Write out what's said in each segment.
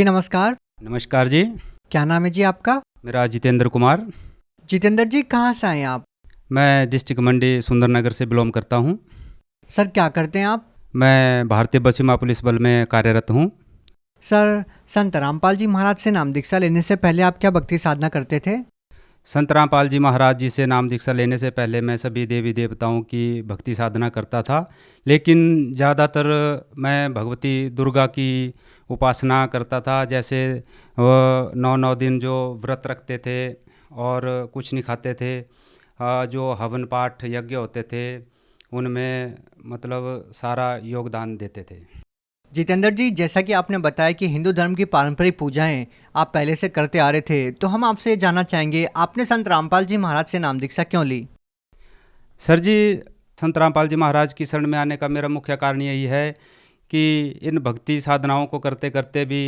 जी नमस्कार। नमस्कार जी। क्या नाम है जी आपका? मेरा जितेंद्र कुमार। जितेंद्र जी कहाँ से आए हैं आप? मैं डिस्ट्रिक्ट मंडी सुंदरनगर से बिलोंग करता हूँ। सर क्या करते हैं आप? मैं भारतीय सीमा पुलिस बल में कार्यरत हूँ। सर संत रामपाल जी महाराज से नाम दीक्षा लेने से पहले आप क्या भक्ति साधना करते थे? संत रामपाल जी महाराज जी से नाम दीक्षा लेने से पहले मैं सभी देवी देवताओं की भक्ति साधना करता था, लेकिन ज़्यादातर मैं भगवती दुर्गा की उपासना करता था। जैसे वो 9 दिन जो व्रत रखते थे और कुछ नहीं खाते थे, जो हवन पाठ यज्ञ होते थे उनमें मतलब सारा योगदान देते थे। जितेंद्र जी जैसा कि आपने बताया कि हिंदू धर्म की पारंपरिक पूजाएं आप पहले से करते आ रहे थे, तो हम आपसे ये जानना चाहेंगे आपने संत रामपाल जी महाराज से नाम दीक्षा क्यों ली? सर जी, संत रामपाल जी महाराज की शरण में आने का मेरा मुख्य कारण यही है कि इन भक्ति साधनाओं को करते करते भी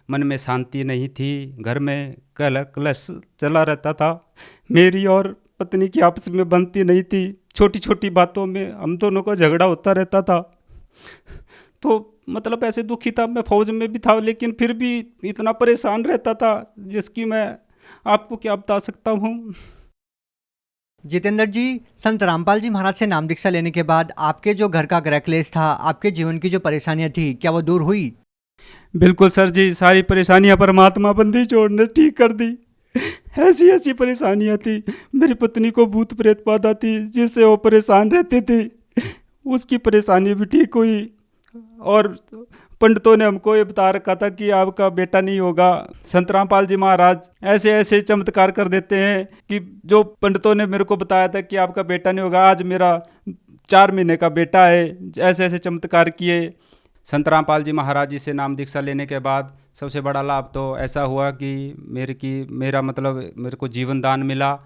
मन में शांति नहीं थी। घर में कलश चला रहता था। मेरी और पत्नी की आपस में बनती नहीं थी। छोटी छोटी बातों में हम दोनों का झगड़ा होता रहता था। तो मतलब ऐसे दुखी था। मैं फौज में भी था, लेकिन फिर भी इतना परेशान रहता था जिसकी मैं आपको क्या बता सकता हूँ। जितेंद्र जी संत रामपाल जी महाराज से नाम दीक्षा लेने के बाद आपके जो घर का गृह क्लेश था, आपके जीवन की जो परेशानियां थी, क्या वो दूर हुई? बिल्कुल सर जी, सारी परेशानियां परमात्मा बंदी छोड़ने ठीक कर दी। ऐसी ऐसी परेशानियां थी। मेरी पत्नी को भूत प्रेत बाधा थी जिससे वो परेशान रहते थे, उसकी परेशानी भी ठीक हुई। और पंडितों ने हमको ये बता रखा था कि आपका बेटा नहीं होगा। संत रामपाल जी महाराज ऐसे ऐसे चमत्कार कर देते हैं कि जो पंडितों ने मेरे को बताया था कि आपका बेटा नहीं होगा, आज मेरा 4 महीने का बेटा है। ऐसे ऐसे चमत्कार किए। संत रामपाल जी महाराज जी से नाम दीक्षा लेने के बाद सबसे बड़ा लाभ तो ऐसा हुआ कि मेरा मतलब मेरे को जीवन दान मिला।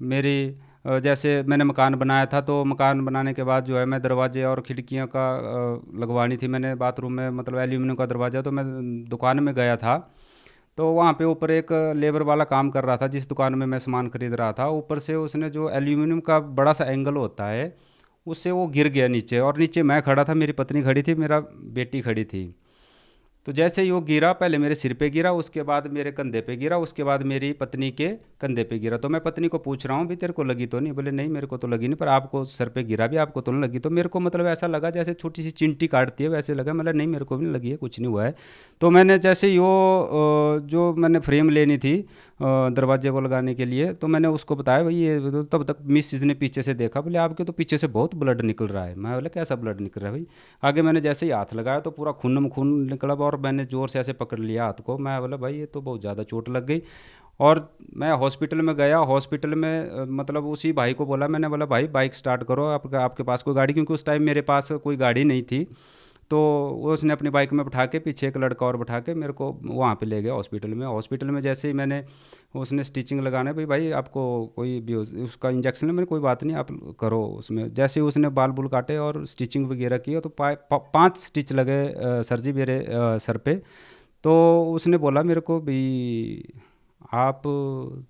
मेरी जैसे मैंने मकान बनाया था, तो मकान बनाने के बाद जो है मैं दरवाजे और खिड़कियां का लगवानी थी मैंने बाथरूम में, मतलब एल्यूमिनियम का दरवाज़ा। तो मैं दुकान में गया था, तो वहाँ पे ऊपर एक लेबर वाला काम कर रहा था जिस दुकान में मैं सामान खरीद रहा था। ऊपर से उसने जो एल्यूमिनियम का बड़ा सा एंगल होता है उससे वो गिर गया नीचे, और नीचे मैं खड़ा था, मेरी पत्नी खड़ी थी, मेरा बेटी खड़ी थी। तो जैसे ही वो गिरा, पहले मेरे सिर पे गिरा, उसके बाद मेरे कंधे पे गिरा, उसके बाद मेरी पत्नी के कंधे पे गिरा। तो मैं पत्नी को पूछ रहा हूँ भी तेरे को लगी तो नहीं? बोले नहीं मेरे को तो लगी नहीं, पर आपको सर पे गिरा भी, आपको तो नहीं लगी? तो मेरे को मतलब ऐसा लगा जैसे छोटी सी चिंटी काटती है वैसे लगा। मतलब नहीं मेरे को भी नहीं लगी है, कुछ नहीं हुआ है। तो मैंने जैसे ही वो जो मैंने फ्रेम लेनी थी दरवाजे को लगाने के लिए, तो मैंने उसको बताया भाई ये तो। तब तक मिस ने पीछे से देखा, बोले आपके तो पीछे से बहुत ब्लड निकल रहा है। मैं बोला कैसा ब्लड निकल रहा है भाई? आगे मैंने जैसे ही हाथ लगाया तो पूरा खून में खून निकला, और मैंने ज़ोर से ऐसे पकड़ लिया हाथ को। मैं बोला भाई ये तो बहुत ज़्यादा चोट लग गई। और मैं हॉस्पिटल में गया। हॉस्पिटल में मतलब उसी भाई को बोला, मैंने बोला भाई बाइक स्टार्ट करो, आपके पास कोई गाड़ी? क्योंकि उस टाइम मेरे पास कोई गाड़ी नहीं थी। तो वो उसने अपनी बाइक में बैठा के, पीछे एक लड़का और बैठा के मेरे को वहाँ पे ले गया हॉस्पिटल में। हॉस्पिटल में जैसे ही मैंने उसने स्टिचिंग लगाना, भाई आपको कोई भी उसका इंजेक्शन है? मैंने कोई बात नहीं आप करो उसमें। जैसे ही उसने बाल बुल काटे और स्टिचिंग वगैरह की, तो 5 स्टिच लगे सर जी मेरे सर पे। तो उसने बोला मेरे को भी आप तो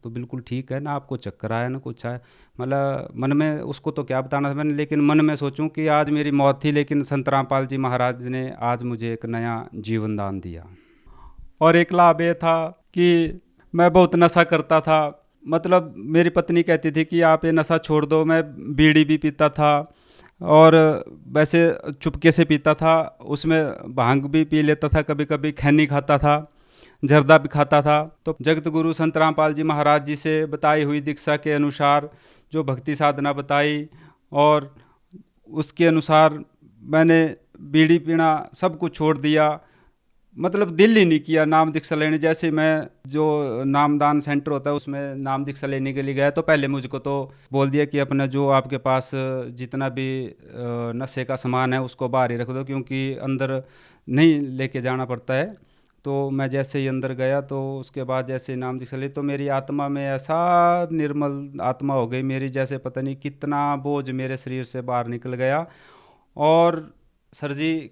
बिल्कुल ठीक है ना, आपको चक्कर आया ना कुछ आया? मतलब मन में उसको तो क्या बताना था मैंने, लेकिन मन में सोचूं कि आज मेरी मौत थी, लेकिन संत रामपाल जी महाराज ने आज मुझे एक नया जीवन दान दिया। और एक लाभ ये था कि मैं बहुत नशा करता था। मतलब मेरी पत्नी कहती थी कि आप ये नशा छोड़ दो। मैं बीड़ी भी पीता था, और वैसे चुपके से पीता था। उसमें भांग भी पी लेता था, कभी कभी खैनी खाता था, जर्दा भी खाता था। तो जगत गुरु संत रामपाल जी महाराज जी से बताई हुई दीक्षा के अनुसार जो भक्ति साधना बताई, और उसके अनुसार मैंने बीड़ी पीना सब कुछ छोड़ दिया। मतलब दिल ही नहीं किया नाम दीक्षा लेने। जैसे मैं जो नामदान सेंटर होता है उसमें नाम दीक्षा लेने के लिए गया, तो पहले मुझको तो बोल दिया कि अपना जो आपके पास जितना भी नशे का सामान है उसको बाहर ही रख दो, क्योंकि अंदर नहीं लेके जाना पड़ता है। तो मैं जैसे ही अंदर गया, तो उसके बाद जैसे नाम दीक्षा ली, तो मेरी आत्मा में ऐसा निर्मल आत्मा हो गई मेरी, जैसे पता नहीं कितना बोझ मेरे शरीर से बाहर निकल गया। और सर जी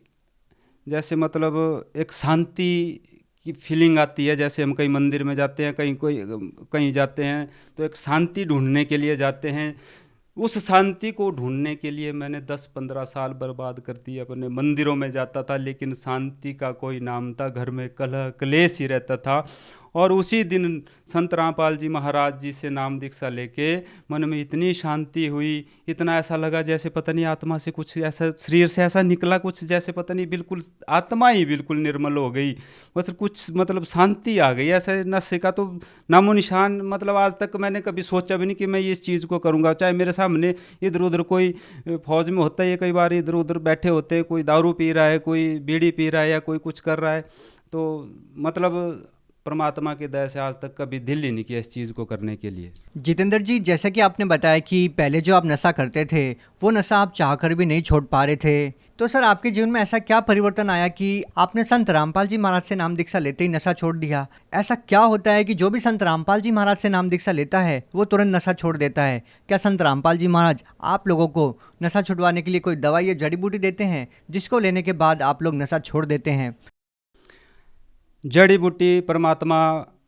जैसे मतलब एक शांति की फीलिंग आती है। जैसे हम कहीं मंदिर में जाते हैं, कहीं जाते हैं तो एक शांति ढूंढने के लिए जाते हैं। उस शांति को ढूंढने के लिए मैंने 10-15 साल बर्बाद कर दिए। अपने मंदिरों में जाता था लेकिन शांति का कोई नाम था, घर में कलह क्लेश ही रहता था। और उसी दिन संत रामपाल जी महाराज जी से नाम दीक्षा लेके मन में इतनी शांति हुई, इतना ऐसा लगा जैसे पता नहीं आत्मा से कुछ ऐसा, शरीर से ऐसा निकला कुछ, जैसे पता नहीं बिल्कुल आत्मा ही बिल्कुल निर्मल हो गई। बस कुछ मतलब शांति आ गई, ऐसे नशे का तो नामो निशान, मतलब आज तक मैंने कभी सोचा भी नहीं कि मैं इस चीज़ को करूँगा। चाहे मेरे सामने इधर उधर कोई फौज में होता है, कई बार इधर उधर बैठे होते हैं, कोई दारू पी रहा है, कोई बीड़ी पी रहा है या कोई कुछ कर रहा है, तो मतलब परमात्मा की दया से आज तक कभी दिल ही नहीं किया इस चीज़ को करने के लिए। जितेंद्र जी, जैसा कि आपने बताया कि पहले जो आप नशा करते थे वो नशा आप चाहकर भी नहीं छोड़ पा रहे थे, तो सर आपके जीवन में ऐसा क्या परिवर्तन आया कि आपने संत रामपाल जी महाराज से नाम दीक्षा लेते ही नशा छोड़ दिया? ऐसा क्या होता है कि जो भी संत रामपाल जी महाराज से नाम दीक्षा लेता है वो तुरंत नशा छोड़ देता है? क्या संत रामपाल जी महाराज आप लोगों को नशा छुड़वाने के लिए कोई दवाई या जड़ी बूटी देते हैं जिसको लेने के बाद आप लोग नशा छोड़ देते हैं? जड़ी बूटी परमात्मा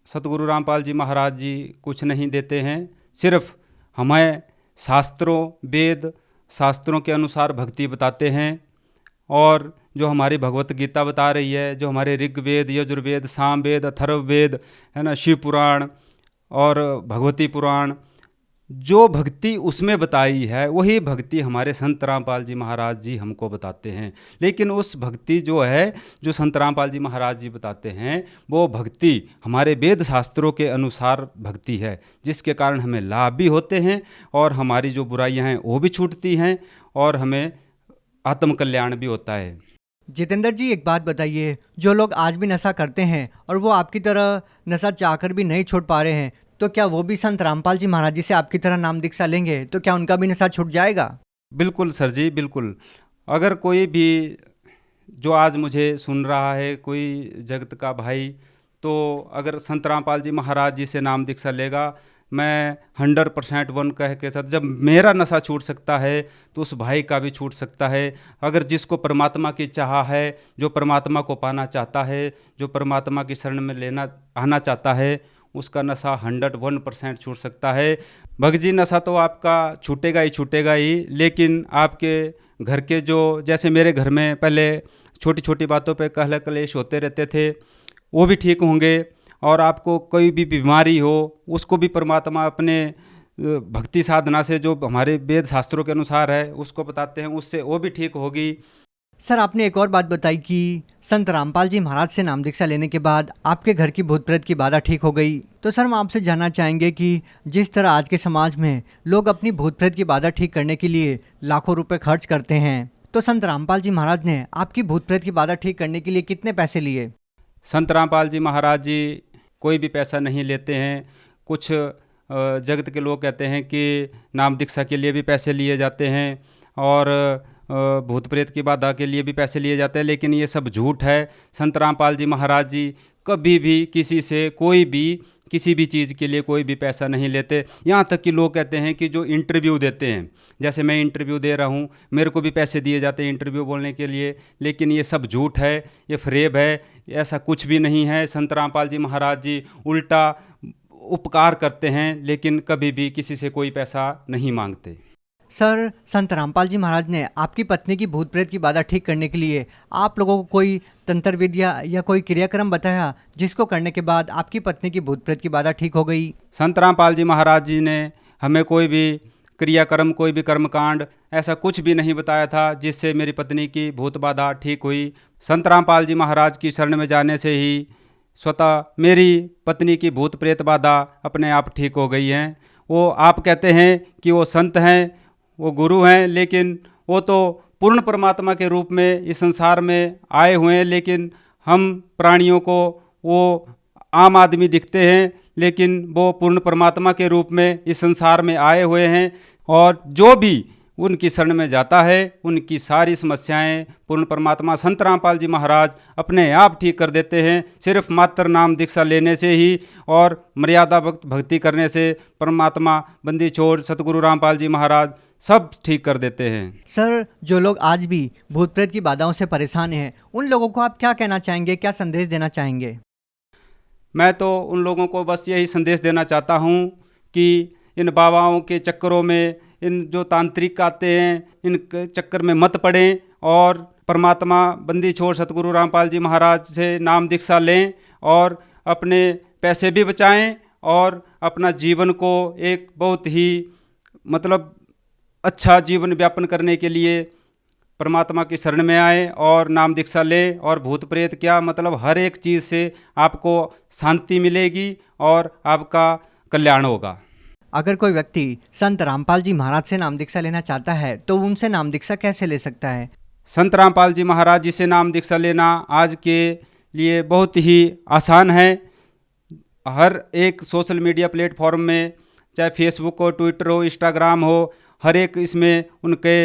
सतगुरु रामपाल जी महाराज जी कुछ नहीं देते हैं, सिर्फ हमें शास्त्रों, वेद शास्त्रों के अनुसार भक्ति बताते हैं। और जो हमारी भगवत गीता बता रही है, जो हमारे ऋग्वेद, यजुर्वेद, सामवेद, अथर्ववेद है ना, शिव पुराण और भगवती पुराण, जो भक्ति उसमें बताई है वही भक्ति हमारे संत रामपाल जी महाराज जी हमको बताते हैं। लेकिन उस भक्ति जो है, जो संत रामपाल जी महाराज जी बताते हैं, वो भक्ति हमारे वेद शास्त्रों के अनुसार भक्ति है, जिसके कारण हमें लाभ भी होते हैं और हमारी जो बुराइयां हैं वो भी छूटती हैं और हमें आत्मकल्याण भी होता है। जितेंद्र जी, एक बात बताइए, जो लोग आज भी नशा करते हैं और वो आपकी तरह नशा चाहकर भी नहीं छोड़ पा रहे हैं, तो क्या वो भी संत रामपाल जी महाराज जी से आपकी तरह नाम दीक्षा लेंगे तो क्या उनका भी नशा छूट जाएगा? बिल्कुल सर जी, बिल्कुल। अगर कोई भी जो आज मुझे सुन रहा है, कोई जगत का भाई, तो अगर संत रामपाल जी महाराज जी से नाम दीक्षा लेगा, मैं 100% वन कह के साथ, जब मेरा नशा छूट सकता है तो उस भाई का भी छूट सकता है। अगर जिसको परमात्मा की चाह है, जो परमात्मा को पाना चाहता है, जो परमात्मा की शरण में लेना आना चाहता है, उसका नशा 101% छूट सकता है। भगजी, नशा तो आपका छूटेगा ही छूटेगा ही, लेकिन आपके घर के जो, जैसे मेरे घर में पहले छोटी छोटी बातों पे कलह कलेश होते रहते थे, वो भी ठीक होंगे। और आपको कोई भी बीमारी हो उसको भी परमात्मा अपने भक्ति साधना से, जो हमारे वेद शास्त्रों के अनुसार है उसको बताते हैं, उससे वो भी ठीक होगी। सर, आपने एक और बात बताई कि संत रामपाल जी महाराज से नाम दीक्षा लेने के बाद आपके घर की भूत प्रेत की बाधा ठीक हो गई। तो सर, हम आपसे जानना चाहेंगे कि जिस तरह आज के समाज में लोग अपनी भूत प्रेत की बाधा ठीक करने के लिए लाखों रुपए खर्च करते हैं, तो संत रामपाल जी महाराज ने आपकी भूत प्रेत की बाधा ठीक करने के लिए कितने पैसे लिए? संत रामपाल जी महाराज जी कोई भी पैसा नहीं लेते हैं। कुछ जगत के लोग कहते हैं कि नाम दीक्षा के लिए भी पैसे लिए जाते हैं और भूत प्रेत की बाधा के लिए भी पैसे लिए जाते हैं, लेकिन ये सब झूठ है। संत रामपाल जी महाराज जी कभी भी किसी से कोई भी किसी भी चीज़ के लिए कोई भी पैसा नहीं लेते। यहाँ तक कि लोग कहते हैं कि जो इंटरव्यू देते हैं, जैसे मैं इंटरव्यू दे रहा हूँ, मेरे को भी पैसे दिए जाते हैं इंटरव्यू बोलने के लिए, लेकिन ये सब झूठ है, ये फ्रेब है, ऐसा कुछ भी नहीं है। संत रामपाल जी महाराज जी उल्टा उपकार करते हैं, लेकिन कभी भी किसी से कोई पैसा नहीं मांगते। सर, संत रामपाल जी महाराज ने आपकी पत्नी की भूत प्रेत की बाधा ठीक करने के लिए आप लोगों को कोई तंत्र विद्या या कोई क्रियाक्रम बताया जिसको करने के बाद आपकी पत्नी की भूत प्रेत की बाधा ठीक हो गई? संत रामपाल जी महाराज जी ने हमें कोई भी क्रियाक्रम, कोई भी कर्मकांड ऐसा कुछ भी नहीं बताया था जिससे मेरी पत्नी की भूत बाधा ठीक हुई। संत रामपाल जी महाराज की शरण में जाने से ही स्वतः मेरी पत्नी की भूत प्रेत बाधा अपने आप ठीक हो गई है। वो आप कहते हैं कि वो संत हैं, वो गुरु हैं, लेकिन वो तो पूर्ण परमात्मा के रूप में इस संसार में आए हुए हैं, लेकिन हम प्राणियों को वो आम आदमी दिखते हैं, लेकिन वो पूर्ण परमात्मा के रूप में इस संसार में आए हुए हैं। और जो भी उनकी शरण में जाता है उनकी सारी समस्याएं पूर्ण परमात्मा संत रामपाल जी महाराज अपने आप ठीक कर देते हैं, सिर्फ मात्र नाम दीक्षा लेने से ही और मर्यादा भक्ति करने से परमात्मा बंदी छोड़ सतगुरु रामपाल जी महाराज सब ठीक कर देते हैं। सर, जो लोग आज भी भूत प्रेत की बाधाओं से परेशान हैं, उन लोगों को आप क्या कहना चाहेंगे, क्या संदेश देना चाहेंगे? मैं तो उन लोगों को बस यही संदेश देना चाहता हूँ कि इन बाबाओं के चक्करों में, इन जो तांत्रिक आते हैं इन चक्कर में मत पड़ें और परमात्मा बंदी छोड़ सतगुरु रामपाल जी महाराज से नाम दीक्षा लें और अपने पैसे भी बचाएं और अपना जीवन को एक बहुत ही मतलब अच्छा जीवन व्यापन करने के लिए परमात्मा की शरण में आए और नाम दीक्षा लें। और भूत प्रेत क्या मतलब हर एक चीज़ से आपको शांति मिलेगी और आपका कल्याण होगा। अगर कोई व्यक्ति संत रामपाल जी महाराज से नाम दीक्षा लेना चाहता है तो उनसे नाम दीक्षा कैसे ले सकता है? संत रामपाल जी महाराज जी से नाम दीक्षा लेना आज के लिए बहुत ही आसान है। हर एक सोशल मीडिया प्लेटफॉर्म में, चाहे फेसबुक हो, ट्विटर हो, इंस्टाग्राम हो, हर एक इसमें उनके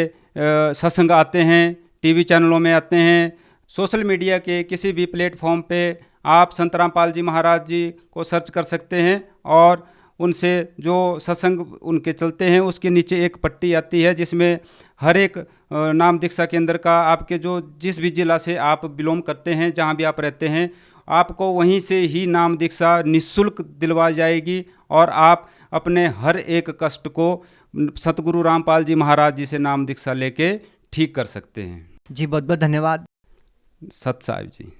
सत्संग आते हैं, टीवी चैनलों में आते हैं। सोशल मीडिया के किसी भी प्लेटफॉर्म पे आप संत रामपाल जी महाराज जी को सर्च कर सकते हैं और उनसे जो सत्संग उनके चलते हैं उसके नीचे एक पट्टी आती है जिसमें हर एक नाम दीक्षा केंद्र का आपके जो जिस भी ज़िला से आप बिलोंग करते हैं, जहाँ भी आप रहते हैं, आपको वहीं से ही नाम दीक्षा निःशुल्क दिलवा जाएगी और आप अपने हर एक कष्ट को सतगुरु रामपाल जी महाराज जी से नाम दीक्षा लेके ठीक कर सकते हैं। जी बहुत बहुत धन्यवाद। सत साहिब जी।